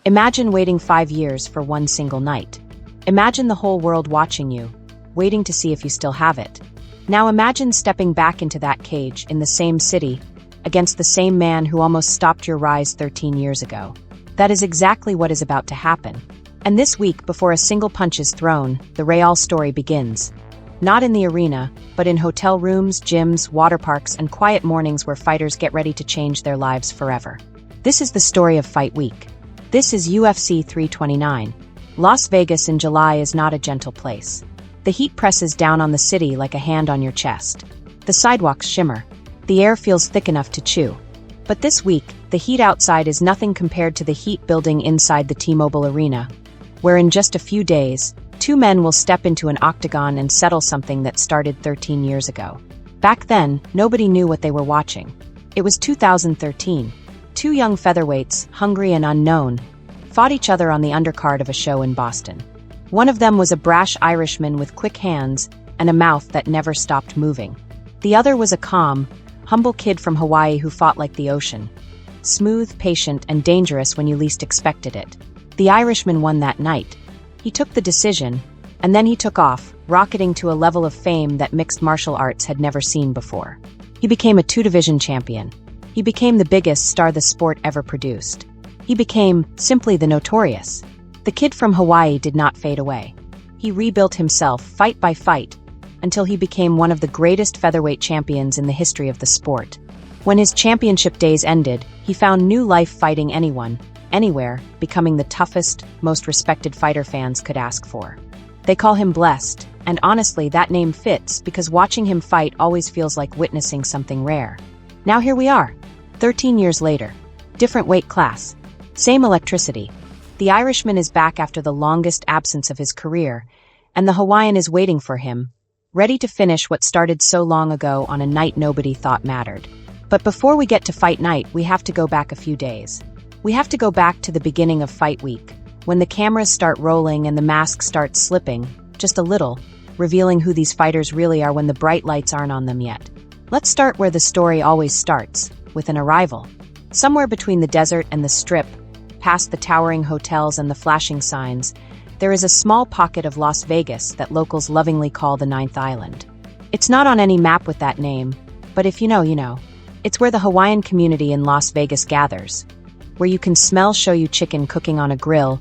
Imagine waiting 5 years for one single night. Imagine the whole world watching you, waiting to see if you still have it. Now imagine stepping back into that cage in the same city, against the same man who almost stopped your rise 13 years ago. That is exactly what is about to happen. And this week, before a single punch is thrown, the Real story begins. Not in the arena, but in hotel rooms, gyms, water parks, and quiet mornings where fighters get ready to change their lives forever. This is the story of Fight Week. This is UFC 329. Las Vegas in July is not a gentle place. The heat presses down on the city like a hand on your chest. The sidewalks shimmer. The air feels thick enough to chew. But this week, the heat outside is nothing compared to the heat building inside the T-Mobile Arena, where in just a few days, 2 men will step into an octagon and settle something that started 13 years ago. Back then, nobody knew what they were watching. It was 2013. 2 young featherweights, hungry and unknown, fought each other on the undercard of a show in Boston. One of them was a brash Irishman with quick hands and a mouth that never stopped moving. The other was a calm, humble kid from Hawaii who fought like the ocean. Smooth, patient, and dangerous when you least expected it. The Irishman won that night. He took the decision, and then he took off, rocketing to a level of fame that mixed martial arts had never seen before. He became a 2-division champion. He became the biggest star the sport ever produced. He became, simply, the Notorious. The kid from Hawaii did not fade away. He rebuilt himself, fight by fight, until he became one of the greatest featherweight champions in the history of the sport. When his championship days ended, he found new life fighting anyone, anywhere, becoming the toughest, most respected fighter fans could ask for. They call him blessed, and honestly that name fits because watching him fight always feels like witnessing something rare. Now here we are, 13 years later. Different weight class. Same electricity. The Irishman is back after the longest absence of his career, and the Hawaiian is waiting for him, ready to finish what started so long ago on a night nobody thought mattered. But before we get to fight night, we have to go back a few days. We have to go back to the beginning of Fight Week, when the cameras start rolling and the mask starts slipping, just a little, revealing who these fighters really are when the bright lights aren't on them yet. Let's start where the story always starts, with an arrival. Somewhere between the desert and the Strip, past the towering hotels and the flashing signs, there is a small pocket of Las Vegas that locals lovingly call the Ninth Island. It's not on any map with that name, but if you know, you know. It's where the Hawaiian community in Las Vegas gathers, where you can smell shoyu chicken cooking on a grill,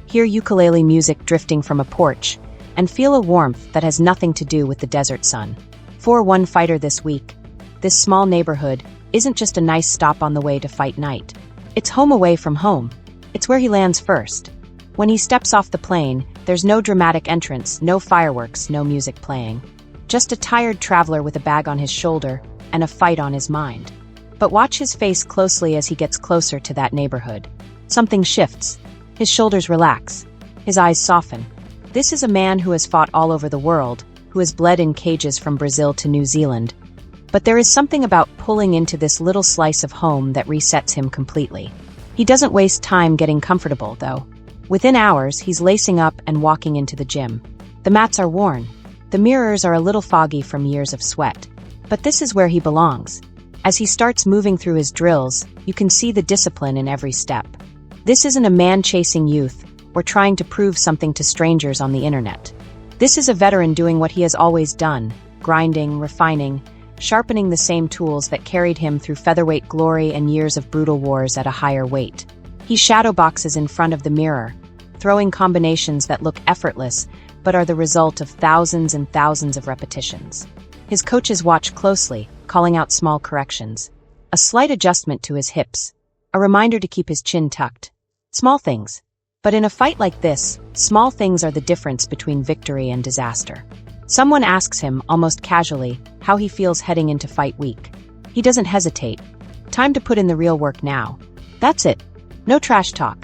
hear ukulele music drifting from a porch, and feel a warmth that has nothing to do with the desert sun. For one fighter this week, this small neighborhood isn't just a nice stop on the way to fight night. It's home away from home. It's where he lands first. When he steps off the plane, there's no dramatic entrance, no fireworks, no music playing. Just a tired traveler with a bag on his shoulder and a fight on his mind. But watch his face closely as he gets closer to that neighborhood. Something shifts. His shoulders relax. His eyes soften. This is a man who has fought all over the world, who has bled in cages from Brazil to New Zealand. But there is something about pulling into this little slice of home that resets him completely. He doesn't waste time getting comfortable, though. Within hours, he's lacing up and walking into the gym. The mats are worn. The mirrors are a little foggy from years of sweat. But this is where he belongs. As he starts moving through his drills, you can see the discipline in every step. This isn't a man chasing youth or trying to prove something to strangers on the internet. This is a veteran doing what he has always done, grinding, refining, sharpening the same tools that carried him through featherweight glory and years of brutal wars at a higher weight. He shadow boxes in front of the mirror, throwing combinations that look effortless but are the result of thousands and thousands of repetitions. His coaches watch closely, calling out small corrections. A slight adjustment to his hips. A reminder to keep his chin tucked. Small things. But in a fight like this, small things are the difference between victory and disaster. Someone asks him, almost casually, how he feels heading into Fight Week. He doesn't hesitate. Time to put in the real work now. That's it. No trash talk.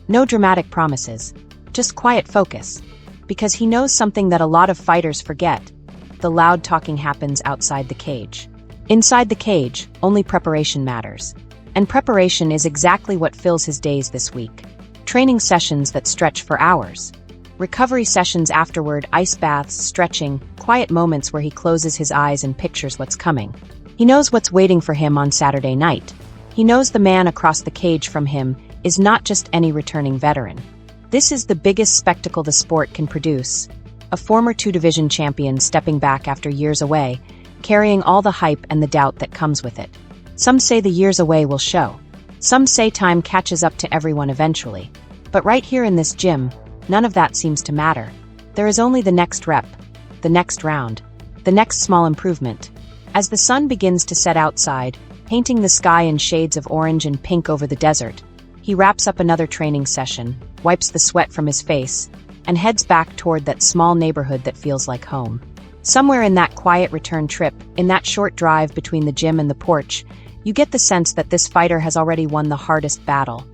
No dramatic promises. Just quiet focus. Because he knows something that a lot of fighters forget. The loud talking happens outside the cage. Inside the cage, only preparation matters. And preparation is exactly what fills his days this week. Training sessions that stretch for hours. Recovery sessions afterward, ice baths, stretching, quiet moments where he closes his eyes and pictures what's coming. He knows what's waiting for him on Saturday night. He knows the man across the cage from him is not just any returning veteran. This is the biggest spectacle the sport can produce. A former two-division champion stepping back after years away, carrying all the hype and the doubt that comes with it. Some say the years away will show. Some say time catches up to everyone eventually. But right here in this gym, none of that seems to matter. There is only the next rep, the next round, the next small improvement. As the sun begins to set outside, painting the sky in shades of orange and pink over the desert, he wraps up another training session, wipes the sweat from his face, and heads back toward that small neighborhood that feels like home. Somewhere in that quiet return trip, in that short drive between the gym and the porch, you get the sense that this fighter has already won the hardest battle.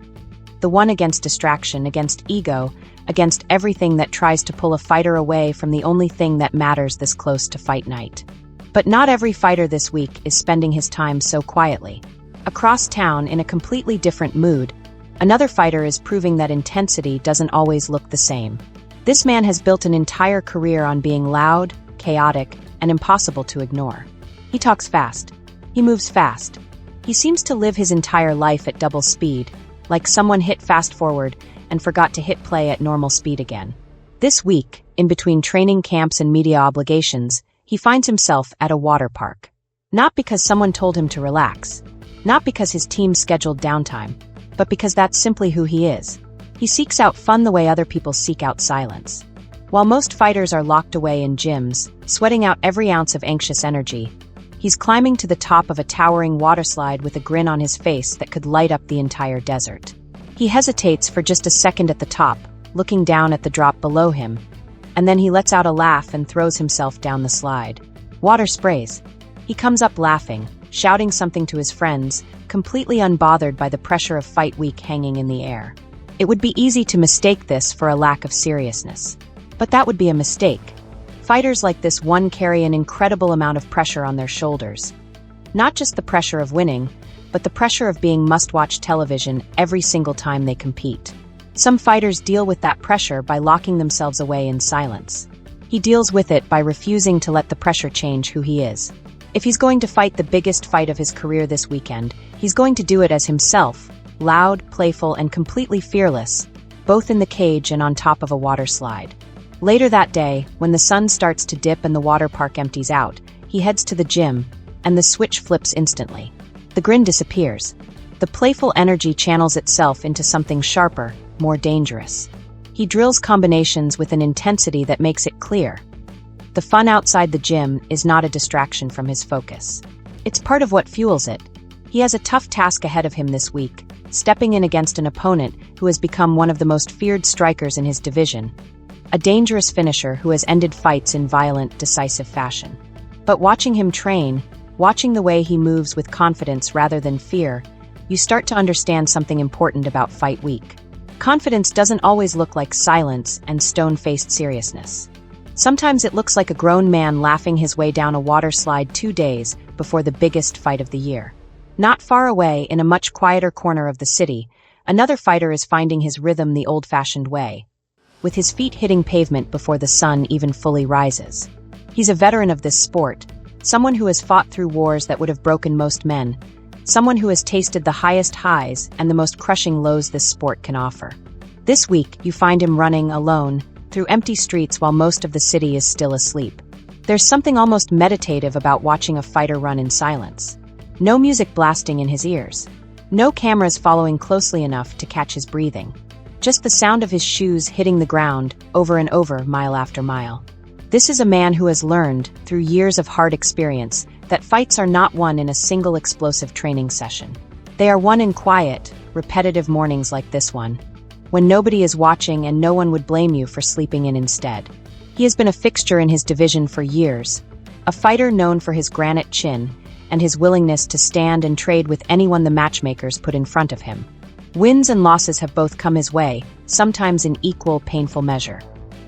The one against distraction, against ego, against everything that tries to pull a fighter away from the only thing that matters this close to fight night. But not every fighter this week is spending his time so quietly. Across town, in a completely different mood, another fighter is proving that intensity doesn't always look the same. This man has built an entire career on being loud, chaotic, and impossible to ignore. He talks fast. He moves fast. He seems to live his entire life at double speed, like someone hit fast forward and forgot to hit play at normal speed again. This week, in between training camps and media obligations, he finds himself at a water park. Not because someone told him to relax, not because his team scheduled downtime, but because that's simply who he is. He seeks out fun the way other people seek out silence. While most fighters are locked away in gyms, sweating out every ounce of anxious energy, he's climbing to the top of a towering waterslide with a grin on his face that could light up the entire desert. He hesitates for just a second at the top, looking down at the drop below him, and then he lets out a laugh and throws himself down the slide. Water sprays. He comes up laughing, shouting something to his friends, completely unbothered by the pressure of fight week hanging in the air. It would be easy to mistake this for a lack of seriousness. But that would be a mistake. Fighters like this one carry an incredible amount of pressure on their shoulders. Not just the pressure of winning, but the pressure of being must-watch television every single time they compete. Some fighters deal with that pressure by locking themselves away in silence. He deals with it by refusing to let the pressure change who he is. If he's going to fight the biggest fight of his career this weekend, he's going to do it as himself, loud, playful, and completely fearless, both in the cage and on top of a water slide. Later that day, when the sun starts to dip and the water park empties out, he heads to the gym, and the switch flips instantly. The grin disappears. The playful energy channels itself into something sharper, more dangerous. He drills combinations with an intensity that makes it clear. The fun outside the gym is not a distraction from his focus. It's part of what fuels it. He has a tough task ahead of him this week, stepping in against an opponent who has become one of the most feared strikers in his division. A dangerous finisher who has ended fights in violent, decisive fashion. But watching him train, watching the way he moves with confidence rather than fear, you start to understand something important about fight week. Confidence doesn't always look like silence and stone-faced seriousness. Sometimes it looks like a grown man laughing his way down a water slide 2 days before the biggest fight of the year. Not far away, in a much quieter corner of the city, another fighter is finding his rhythm the old-fashioned way, with his feet hitting pavement before the sun even fully rises. He's a veteran of this sport, someone who has fought through wars that would have broken most men, someone who has tasted the highest highs and the most crushing lows this sport can offer. This week, you find him running alone through empty streets while most of the city is still asleep. There's something almost meditative about watching a fighter run in silence. No music blasting in his ears. No cameras following closely enough to catch his breathing. Just the sound of his shoes hitting the ground over and over, mile after mile. This is a man who has learned, through years of hard experience, that fights are not won in a single explosive training session. They are won in quiet, repetitive mornings like this one, when nobody is watching and no one would blame you for sleeping in instead. He has been a fixture in his division for years, a fighter known for his granite chin and his willingness to stand and trade with anyone the matchmakers put in front of him. Wins and losses have both come his way, sometimes in equal, painful measure.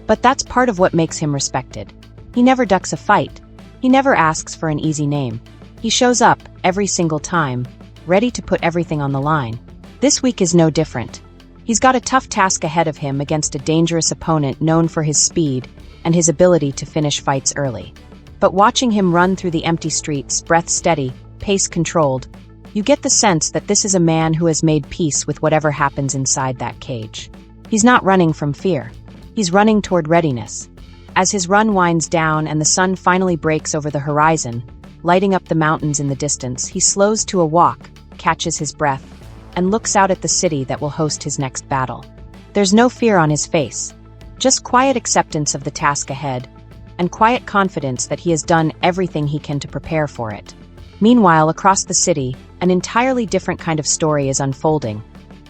But that's part of what makes him respected. He never ducks a fight. He never asks for an easy name. He shows up, every single time, ready to put everything on the line. This week is no different. He's got a tough task ahead of him against a dangerous opponent known for his speed and his ability to finish fights early. But watching him run through the empty streets, breath steady, pace controlled, You get the sense that this is a man who has made peace with whatever happens inside that cage. He's not running from fear. He's running toward readiness. As his run winds down and the sun finally breaks over the horizon, lighting up the mountains in the distance, he slows to a walk, catches his breath, and looks out at the city that will host his next battle. There's no fear on his face, just quiet acceptance of the task ahead, and quiet confidence that he has done everything he can to prepare for it. Meanwhile, across the city, an entirely different kind of story is unfolding.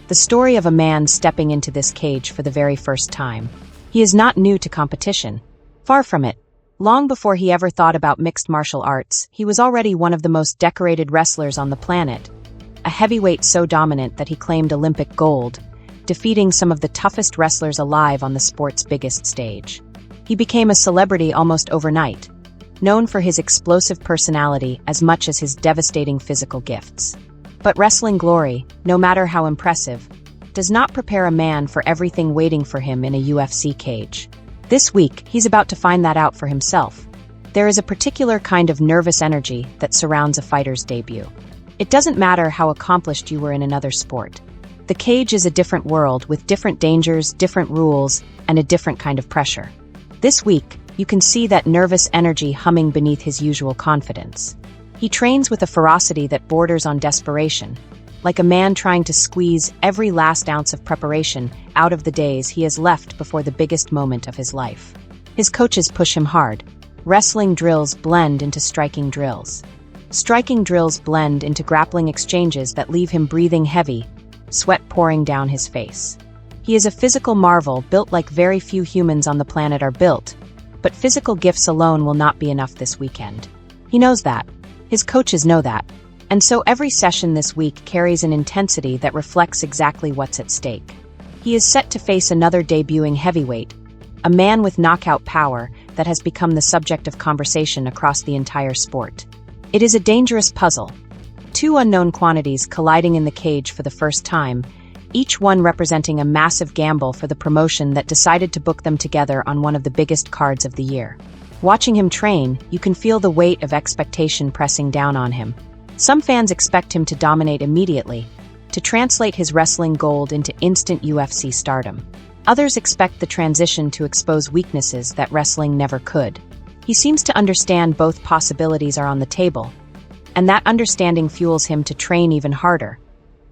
The story of a man stepping into this cage for the very first time. He is not new to competition. Far from it. Long before he ever thought about mixed martial arts, he was already one of the most decorated wrestlers on the planet. A heavyweight so dominant that he claimed Olympic gold, defeating some of the toughest wrestlers alive on the sport's biggest stage. He became a celebrity almost overnight, known for his explosive personality as much as his devastating physical gifts. But wrestling glory, no matter how impressive, does not prepare a man for everything waiting for him in a UFC cage. This week, he's about to find that out for himself. There is a particular kind of nervous energy that surrounds a fighter's debut. It doesn't matter how accomplished you were in another sport. The cage is a different world with different dangers, different rules, and a different kind of pressure. This week, you can see that nervous energy humming beneath his usual confidence. He trains with a ferocity that borders on desperation, like a man trying to squeeze every last ounce of preparation out of the days he has left before the biggest moment of his life. His coaches push him hard. Wrestling drills blend into striking drills. Striking drills blend into grappling exchanges that leave him breathing heavy, sweat pouring down his face. He is a physical marvel built like very few humans on the planet are built, but physical gifts alone will not be enough this weekend. He knows that. His coaches know that. And so every session this week carries an intensity that reflects exactly what's at stake. He is set to face another debuting heavyweight, a man with knockout power that has become the subject of conversation across the entire sport. It is a dangerous puzzle. Two unknown quantities colliding in the cage for the first time, each one representing a massive gamble for the promotion that decided to book them together on one of the biggest cards of the year. Watching him train, you can feel the weight of expectation pressing down on him. Some fans expect him to dominate immediately, to translate his wrestling gold into instant UFC stardom. Others expect the transition to expose weaknesses that wrestling never could. He seems to understand both possibilities are on the table, and that understanding fuels him to train even harder,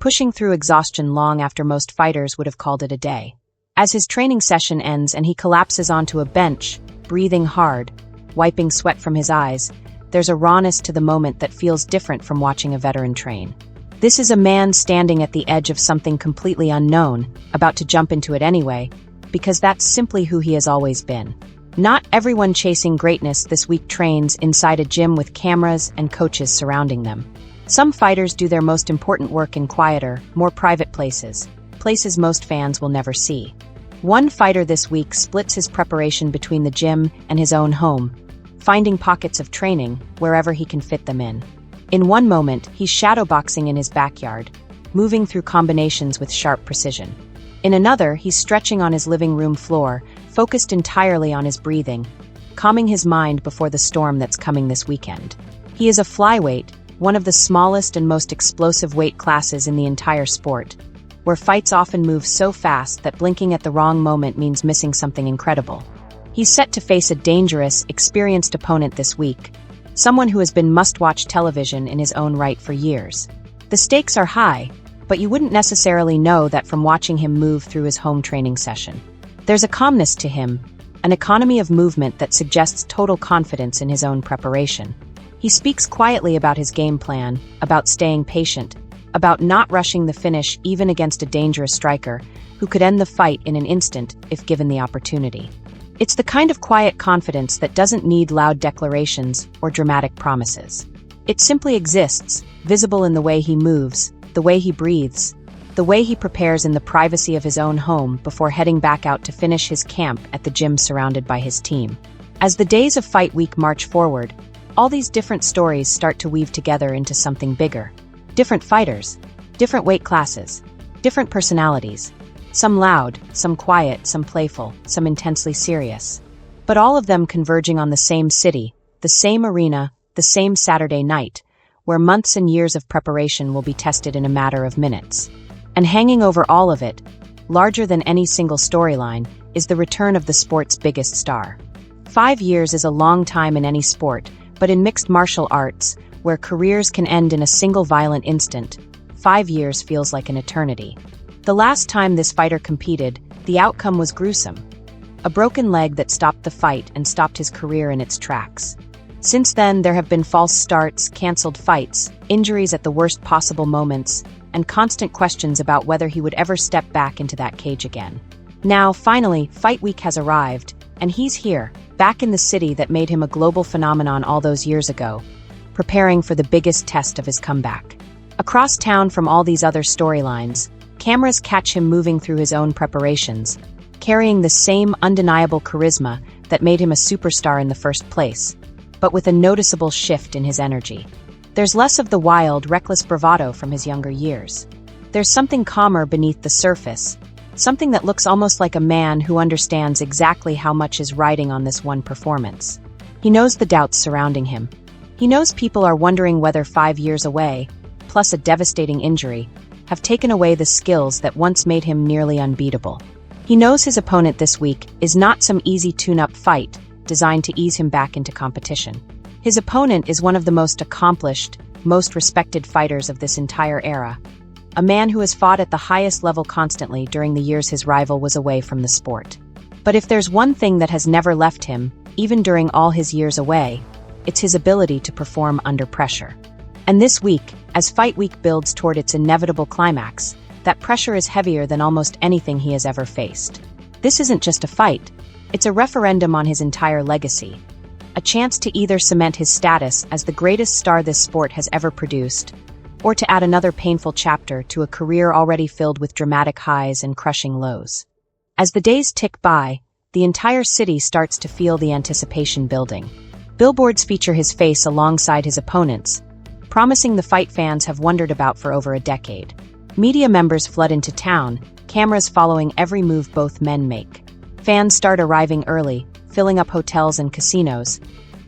pushing through exhaustion long after most fighters would have called it a day. As his training session ends and he collapses onto a bench, breathing hard, wiping sweat from his eyes, there's a rawness to the moment that feels different from watching a veteran train. This is a man standing at the edge of something completely unknown, about to jump into it anyway, because that's simply who he has always been. Not everyone chasing greatness this week trains inside a gym with cameras and coaches surrounding them. Some fighters do their most important work in quieter, more private places, places most fans will never see. One fighter this week splits his preparation between the gym and his own home, finding pockets of training wherever he can fit them in. In one moment, he's shadowboxing in his backyard, moving through combinations with sharp precision. In another, he's stretching on his living room floor, focused entirely on his breathing, calming his mind before the storm that's coming this weekend. He is a flyweight, one of the smallest and most explosive weight classes in the entire sport, where fights often move so fast that blinking at the wrong moment means missing something incredible. He's set to face a dangerous, experienced opponent this week, someone who has been must-watch television in his own right for years. The stakes are high, but you wouldn't necessarily know that from watching him move through his home training session. There's a calmness to him, an economy of movement that suggests total confidence in his own preparation. He speaks quietly about his game plan, about staying patient, about not rushing the finish even against a dangerous striker who could end the fight in an instant if given the opportunity. It's the kind of quiet confidence that doesn't need loud declarations or dramatic promises. It simply exists, visible in the way he moves, the way he breathes, the way he prepares in the privacy of his own home before heading back out to finish his camp at the gym surrounded by his team. As the days of Fight Week march forward, all these different stories start to weave together into something bigger. Different fighters, different weight classes, different personalities. Some loud, some quiet, some playful, some intensely serious. But all of them converging on the same city, the same arena, the same Saturday night, where months and years of preparation will be tested in a matter of minutes. And hanging over all of it, larger than any single storyline, is the return of the sport's biggest star. 5 years is a long time in any sport, but in mixed martial arts, where careers can end in a single violent instant, 5 years feels like an eternity. The last time this fighter competed, the outcome was gruesome. A broken leg that stopped the fight and stopped his career in its tracks. Since then, there have been false starts, cancelled fights, injuries at the worst possible moments, and constant questions about whether he would ever step back into that cage again. Now, finally, Fight Week has arrived, and he's here, back in the city that made him a global phenomenon all those years ago, preparing for the biggest test of his comeback. Across town from all these other storylines, cameras catch him moving through his own preparations, carrying the same undeniable charisma that made him a superstar in the first place, but with a noticeable shift in his energy. There's less of the wild, reckless bravado from his younger years. There's something calmer beneath the surface, something that looks almost like a man who understands exactly how much is riding on this one performance. He knows the doubts surrounding him. He knows people are wondering whether 5 years away, plus a devastating injury, have taken away the skills that once made him nearly unbeatable. He knows his opponent this week is not some easy tune-up fight designed to ease him back into competition. His opponent is one of the most accomplished, most respected fighters of this entire era. A man who has fought at the highest level constantly during the years his rival was away from the sport. But if there's one thing that has never left him, even during all his years away, it's his ability to perform under pressure. And this week, as Fight Week builds toward its inevitable climax, that pressure is heavier than almost anything he has ever faced. This isn't just a fight, it's a referendum on his entire legacy. A chance to either cement his status as the greatest star this sport has ever produced, or to add another painful chapter to a career already filled with dramatic highs and crushing lows. As the days tick by, the entire city starts to feel the anticipation building. Billboards feature his face alongside his opponents, promising the fight fans have wondered about for over a decade. Media members flood into town, cameras following every move both men make. Fans start arriving early, filling up hotels and casinos,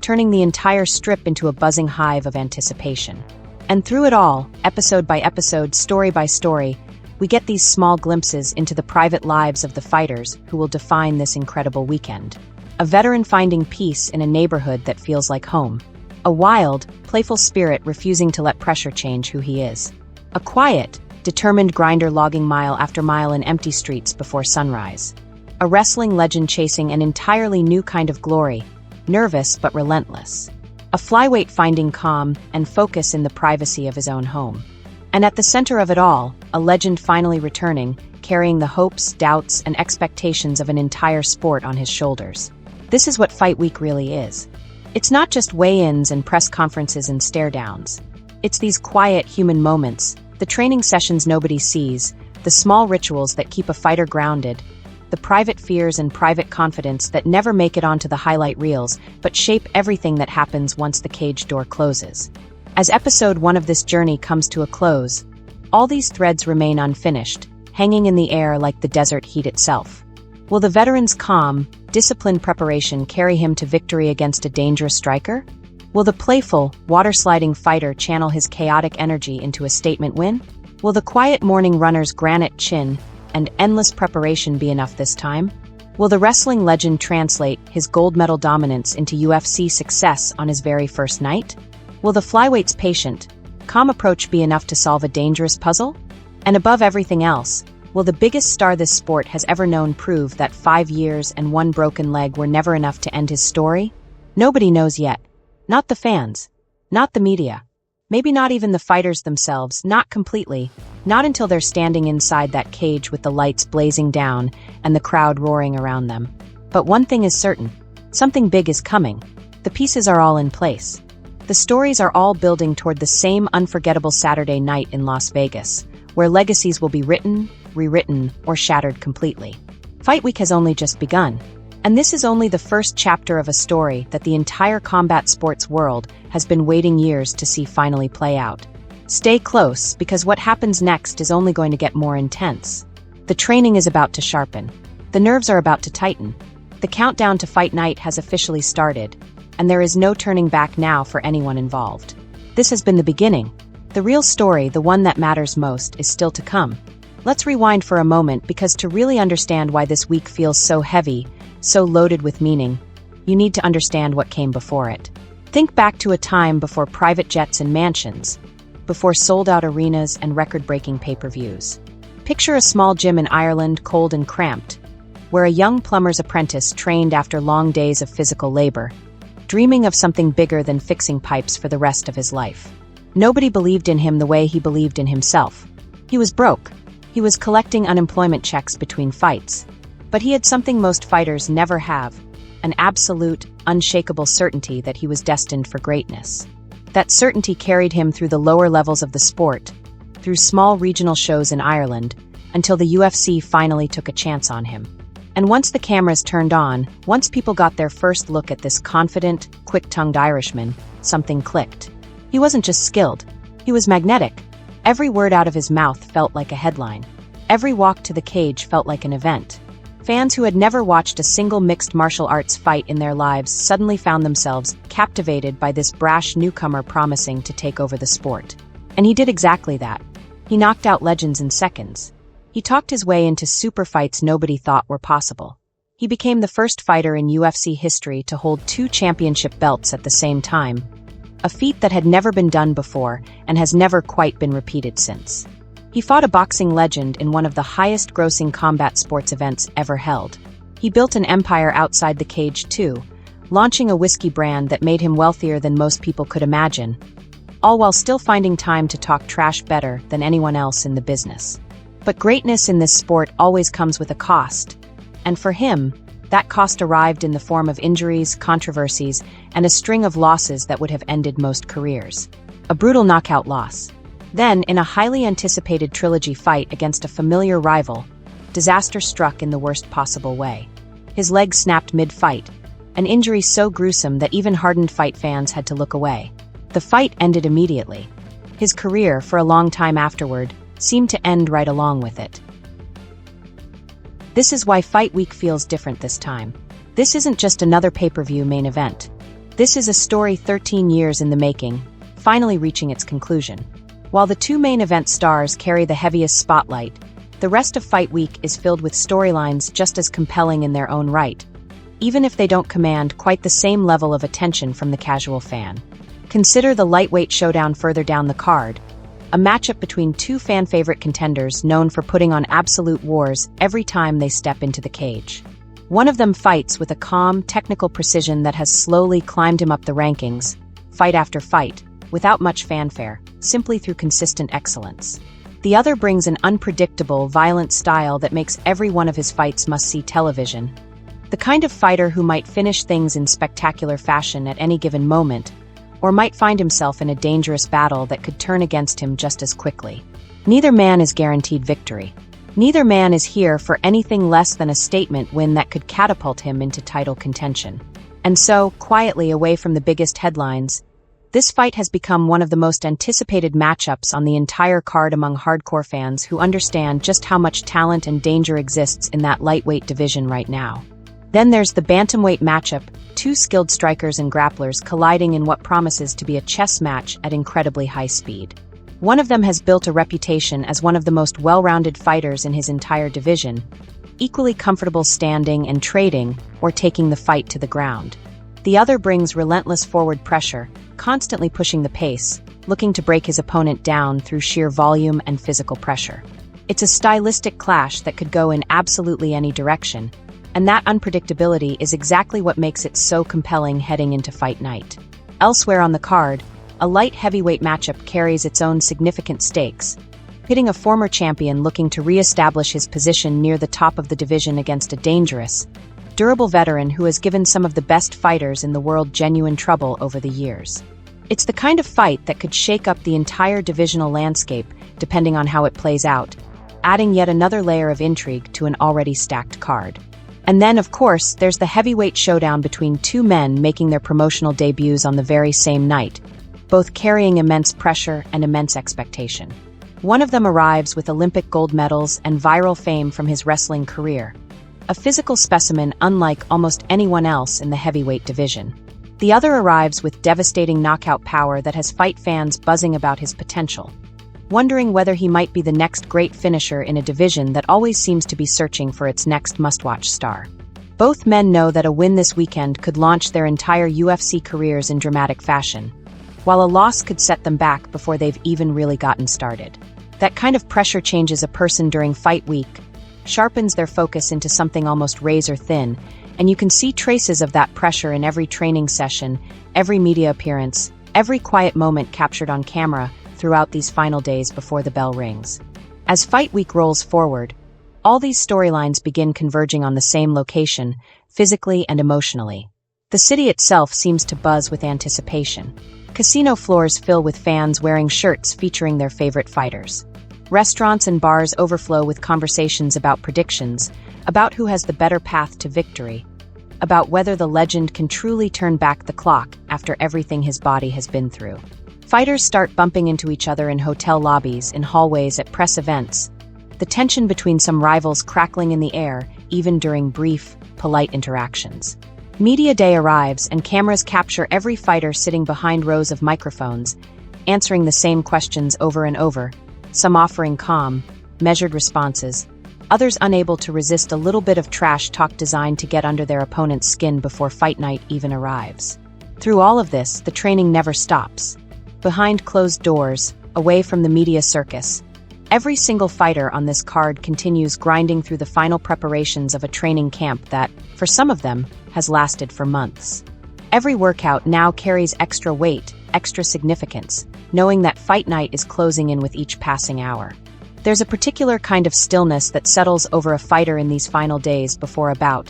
turning the entire strip into a buzzing hive of anticipation. And through it all, episode by episode, story by story, we get these small glimpses into the private lives of the fighters who will define this incredible weekend. A veteran finding peace in a neighborhood that feels like home. A wild, playful spirit refusing to let pressure change who he is. A quiet, determined grinder logging mile after mile in empty streets before sunrise. A wrestling legend chasing an entirely new kind of glory, nervous but relentless. A flyweight finding calm and focus in the privacy of his own home. And at the center of it all, a legend finally returning, carrying the hopes, doubts, and expectations of an entire sport on his shoulders. This is what Fight Week really is. It's not just weigh-ins and press conferences and stare-downs. It's these quiet human moments, the training sessions nobody sees, the small rituals that keep a fighter grounded, the private fears and private confidence that never make it onto the highlight reels, but shape everything that happens once the cage door closes. As episode 1 of this journey comes to a close, all these threads remain unfinished, hanging in the air like the desert heat itself. Will the veteran's calm, disciplined preparation carry him to victory against a dangerous striker? Will the playful, water-sliding fighter channel his chaotic energy into a statement win? Will the quiet morning runner's granite chin and endless preparation be enough this time? Will the wrestling legend translate his gold medal dominance into UFC success on his very first night? Will the flyweight's patient, calm approach be enough to solve a dangerous puzzle? And above everything else, will the biggest star this sport has ever known prove that 5 years and 1 broken leg were never enough to end his story? Nobody knows yet. Not the fans. Not the media. Maybe not even the fighters themselves, not completely. Not until they're standing inside that cage with the lights blazing down and the crowd roaring around them. But one thing is certain. Something big is coming. The pieces are all in place. The stories are all building toward the same unforgettable Saturday night in Las Vegas, where legacies will be written, rewritten, or shattered completely. Fight Week has only just begun, and this is only the first chapter of a story that the entire combat sports world has been waiting years to see finally play out. Stay close, because what happens next is only going to get more intense. The training is about to sharpen. The nerves are about to tighten. The countdown to fight night has officially started, and there is no turning back now for anyone involved. This has been the beginning. The real story, the one that matters most, is still to come. Let's rewind for a moment, because to really understand why this week feels so heavy, so loaded with meaning, you need to understand what came before it. Think back to a time before private jets and mansions, before sold-out arenas and record-breaking pay-per-views. Picture a small gym in Ireland, cold and cramped, where a young plumber's apprentice trained after long days of physical labor, dreaming of something bigger than fixing pipes for the rest of his life. Nobody believed in him the way he believed in himself. He was broke. He was collecting unemployment checks between fights. But he had something most fighters never have, an absolute, unshakable certainty that he was destined for greatness. That certainty carried him through the lower levels of the sport, through small regional shows in Ireland, until the UFC finally took a chance on him. And once the cameras turned on, once people got their first look at this confident, quick-tongued Irishman, something clicked. He wasn't just skilled, he was magnetic. Every word out of his mouth felt like a headline. Every walk to the cage felt like an event. Fans who had never watched a single mixed martial arts fight in their lives suddenly found themselves captivated by this brash newcomer promising to take over the sport. And he did exactly that. He knocked out legends in seconds. He talked his way into super fights nobody thought were possible. He became the first fighter in UFC history to hold 2 championship belts at the same time, a feat that had never been done before and has never quite been repeated since. He fought a boxing legend in one of the highest-grossing combat sports events ever held. He built an empire outside the cage too, launching a whiskey brand that made him wealthier than most people could imagine, all while still finding time to talk trash better than anyone else in the business. But greatness in this sport always comes with a cost, and for him, that cost arrived in the form of injuries, controversies, and a string of losses that would have ended most careers. A brutal knockout loss. Then, in a highly anticipated trilogy fight against a familiar rival, disaster struck in the worst possible way. His leg snapped mid-fight, an injury so gruesome that even hardened fight fans had to look away. The fight ended immediately. His career, for a long time afterward, seemed to end right along with it. This is why Fight Week feels different this time. This isn't just another pay-per-view main event. This is a story 13 years in the making, finally reaching its conclusion. While the 2 main event stars carry the heaviest spotlight, the rest of Fight Week is filled with storylines just as compelling in their own right, even if they don't command quite the same level of attention from the casual fan. Consider the lightweight showdown further down the card, a matchup between 2 fan-favorite contenders known for putting on absolute wars every time they step into the cage. One of them fights with a calm, technical precision that has slowly climbed him up the rankings, fight after fight, without much fanfare, simply through consistent excellence. The other brings an unpredictable, violent style that makes every one of his fights must-see television. The kind of fighter who might finish things in spectacular fashion at any given moment, or might find himself in a dangerous battle that could turn against him just as quickly. Neither man is guaranteed victory. Neither man is here for anything less than a statement win that could catapult him into title contention. And so, quietly away from the biggest headlines, this fight has become one of the most anticipated matchups on the entire card among hardcore fans who understand just how much talent and danger exists in that lightweight division right now. Then there's the bantamweight matchup, 2 skilled strikers and grapplers colliding in what promises to be a chess match at incredibly high speed. One of them has built a reputation as one of the most well-rounded fighters in his entire division, equally comfortable standing and trading or taking the fight to the ground. The other brings relentless forward pressure, constantly pushing the pace, looking to break his opponent down through sheer volume and physical pressure. It's a stylistic clash that could go in absolutely any direction, and that unpredictability is exactly what makes it so compelling heading into fight night. Elsewhere on the card, a light heavyweight matchup carries its own significant stakes, pitting a former champion looking to re-establish his position near the top of the division against a dangerous, durable veteran who has given some of the best fighters in the world genuine trouble over the years. It's the kind of fight that could shake up the entire divisional landscape, depending on how it plays out, adding yet another layer of intrigue to an already stacked card. And then, of course, there's the heavyweight showdown between 2 men making their promotional debuts on the very same night, both carrying immense pressure and immense expectation. One of them arrives with Olympic gold medals and viral fame from his wrestling career, a physical specimen unlike almost anyone else in the heavyweight division. The other arrives with devastating knockout power that has fight fans buzzing about his potential, wondering whether he might be the next great finisher in a division that always seems to be searching for its next must-watch star. Both men know that a win this weekend could launch their entire UFC careers in dramatic fashion, while a loss could set them back before they've even really gotten started. That kind of pressure changes a person during fight week, sharpens their focus into something almost razor-thin, and you can see traces of that pressure in every training session, every media appearance, every quiet moment captured on camera throughout these final days before the bell rings. As fight week rolls forward, all these storylines begin converging on the same location, physically and emotionally. The city itself seems to buzz with anticipation. Casino floors fill with fans wearing shirts featuring their favorite fighters. Restaurants and bars overflow with conversations about predictions, about who has the better path to victory, about whether the legend can truly turn back the clock after everything his body has been through. Fighters start bumping into each other in hotel lobbies, in hallways, at press events, the tension between some rivals crackling in the air, even during brief, polite interactions. Media day arrives and cameras capture every fighter sitting behind rows of microphones, answering the same questions over and over, some offering calm, measured responses, others unable to resist a little bit of trash talk designed to get under their opponent's skin before fight night even arrives. Through all of this, the training never stops. Behind closed doors, away from the media circus, every single fighter on this card continues grinding through the final preparations of a training camp that, for some of them, has lasted for months. Every workout now carries extra weight, extra significance, knowing that fight night is closing in with each passing hour. There's a particular kind of stillness that settles over a fighter in these final days before a bout,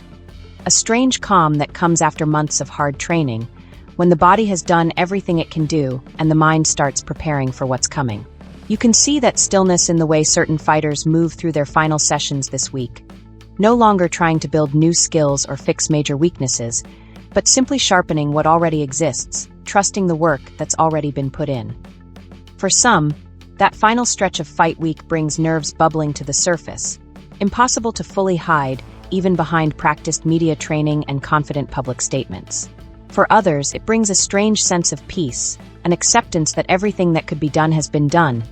a strange calm that comes after months of hard training, when the body has done everything it can do and the mind starts preparing for what's coming. You can see that stillness in the way certain fighters move through their final sessions this week, no longer trying to build new skills or fix major weaknesses, but simply sharpening what already exists, trusting the work that's already been put in. For some, that final stretch of fight week brings nerves bubbling to the surface, impossible to fully hide even behind practiced media training and confident public statements. For others, it brings a strange sense of peace, an acceptance that everything that could be done has been done,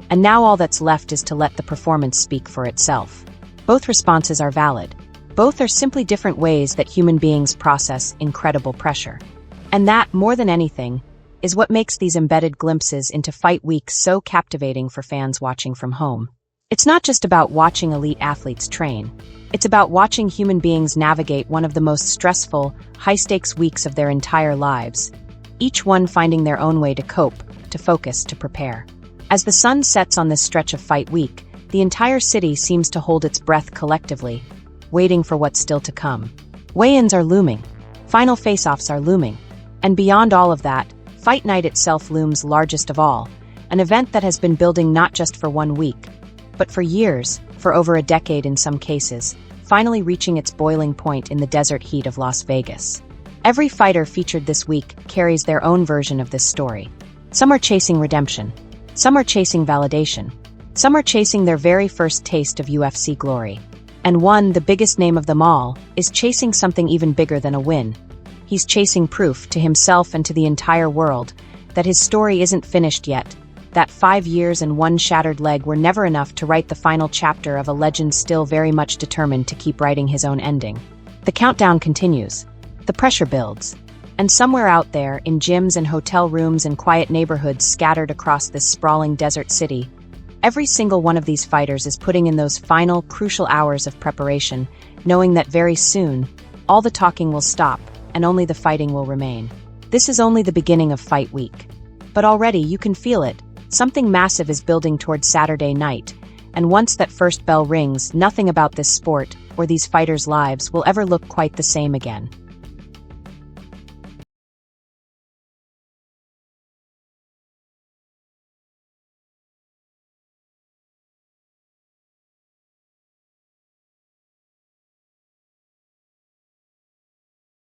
and now all that's left is to let the performance speak for itself. Both responses are valid. Both are simply different ways that human beings process incredible pressure. And that, more than anything, is what makes these embedded glimpses into fight week so captivating for fans watching from home. It's not just about watching elite athletes train. It's about watching human beings navigate one of the most stressful, high-stakes weeks of their entire lives, each one finding their own way to cope, to focus, to prepare. As the sun sets on this stretch of fight week, the entire city seems to hold its breath collectively, waiting for what's still to come. Weigh-ins are looming. Final face-offs are looming. And beyond all of that, Fight Night itself looms largest of all, an event that has been building not just for 1 week, but for years, for over a decade in some cases, finally reaching its boiling point in the desert heat of Las Vegas. Every fighter featured this week carries their own version of this story. Some are chasing redemption. Some are chasing validation. Some are chasing their very first taste of UFC glory. And one, the biggest name of them all, is chasing something even bigger than a win. He's chasing proof to himself and to the entire world that his story isn't finished yet, that 5 years and 1 shattered leg were never enough to write the final chapter of a legend still very much determined to keep writing his own ending. The countdown continues. The pressure builds. And somewhere out there, in gyms and hotel rooms and quiet neighborhoods scattered across this sprawling desert city, every single one of these fighters is putting in those final, crucial hours of preparation, knowing that very soon, all the talking will stop, and only the fighting will remain. This is only the beginning of fight week. But already, you can feel it. Something massive is building towards Saturday night, and once that first bell rings, nothing about this sport, or these fighters' lives, will ever look quite the same again.